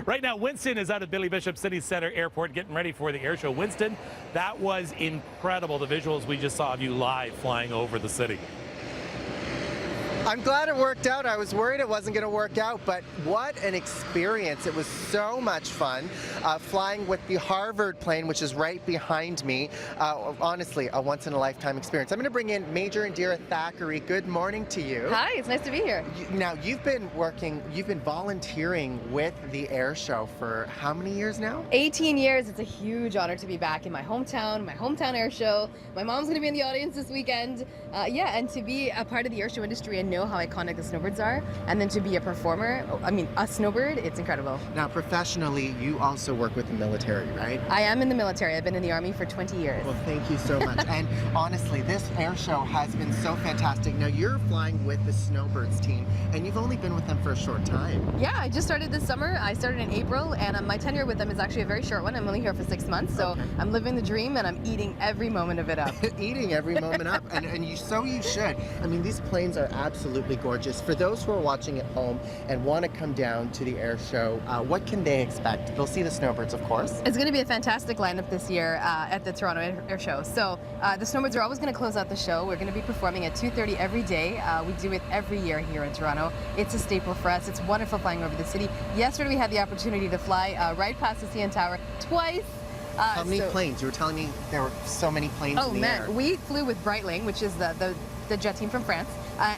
Right now, Winston is out at Billy Bishop City Center Airport getting ready for the air show. Winston, that was incredible, the visuals we just saw of you live flying over the city. I'm glad it worked out. I was worried it wasn't going to work out, but what an experience. It was so much fun flying with the Harvard plane, which is right behind me. Honestly, a once-in-a-lifetime experience. I'm going to bring in Major Indira Thackeray. Good morning to you. Hi, it's nice to be here. Now, you've been volunteering with the air show for how many years now? 18 years. It's a huge honor to be back in my hometown air show. My mom's going to be in the audience this weekend. And to be a part of the air show industry and know how iconic the snowbirds are, and then to be a performer, a snowbird, it's incredible. Now, professionally, you also work with the military, right? I am in the military. I've been in the Army for 20 years. Well, thank you so much. And honestly, this air show has been so fantastic. Now, you're flying with the Snowbirds team, and you've only been with them for a short time. Yeah, I just started this summer. I started in April, and my tenure with them is actually a very short one. I'm only here for 6 months, so okay. I'm living the dream, and I'm eating every moment of it up. Eating every moment up, and you should. I mean, these planes are absolutely gorgeous. For those who are watching at home and want to come down to the air show, what can they expect? They'll see the Snowbirds, of course. It's going to be a fantastic lineup this year at the Toronto Air Show. So the Snowbirds are always going to close out the show. We're going to be performing at 2:30 every day. We do it every year here in Toronto. It's a staple for us. It's wonderful flying over the city. Yesterday we had the opportunity to fly right past the CN Tower twice. How many planes? You were telling me there were so many planes in the air. We flew with Breitling, which is the jet team from France,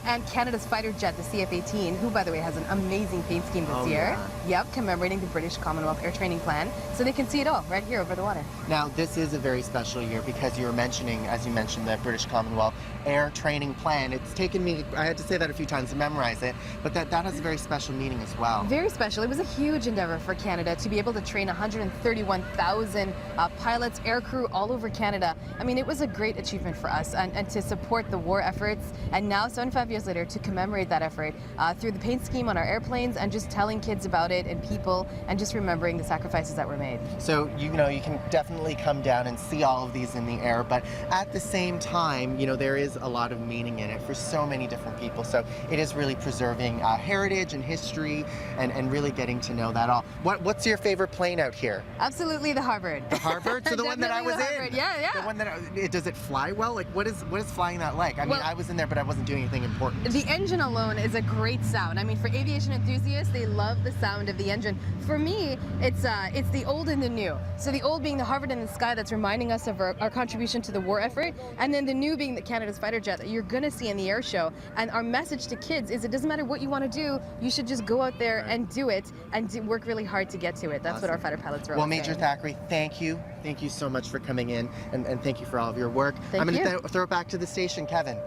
and Canada's fighter jet, the CF-18, who, by the way, has an amazing paint scheme this year. Yeah. Yep, commemorating the British Commonwealth Air Training Plan, so they can see it all right here over the water. Now, this is a very special year because you were mentioning, as you mentioned, the British Commonwealth Air Training Plan. It's taken me, I had to say that a few times to memorize it, but that has a very special meaning as well. Very special. It was a huge endeavor for Canada to be able to train 131,000 pilots, air crew all over Canada. I mean, it was a great achievement for us, and to support the war efforts, and now 75 years later to commemorate that effort through the paint scheme on our airplanes and just telling kids about it and people and just remembering the sacrifices that were made. So, you can definitely come down and see all of these in the air, but at the same time, there is a lot of meaning in it for so many different people. So it is really preserving heritage and history and really getting to know that all. What's your favorite plane out here? Absolutely the Harvard. The Harvard? So the one that I was in? Yeah. The one that, does it fly well? Like, what is flying that like? I mean, I was in there, but I wasn't doing anything important. The engine alone is a great sound. I mean, for aviation enthusiasts, they love the sound of the engine. For me, it's the old and the new. So the old being the Harvard in the sky, that's reminding us of our contribution to the war effort, and then the new being the Canada's fighter jet that you're going to see in the air show. And our message to kids is it doesn't matter what you want to do, you should just go out there and do it and work really hard to get to it. That's what our fighter pilots are. Well, Major Thackeray, thank you. Thank you so much for coming in, and thank you for all of your work. I'm going to throw it back to the station, Kevin.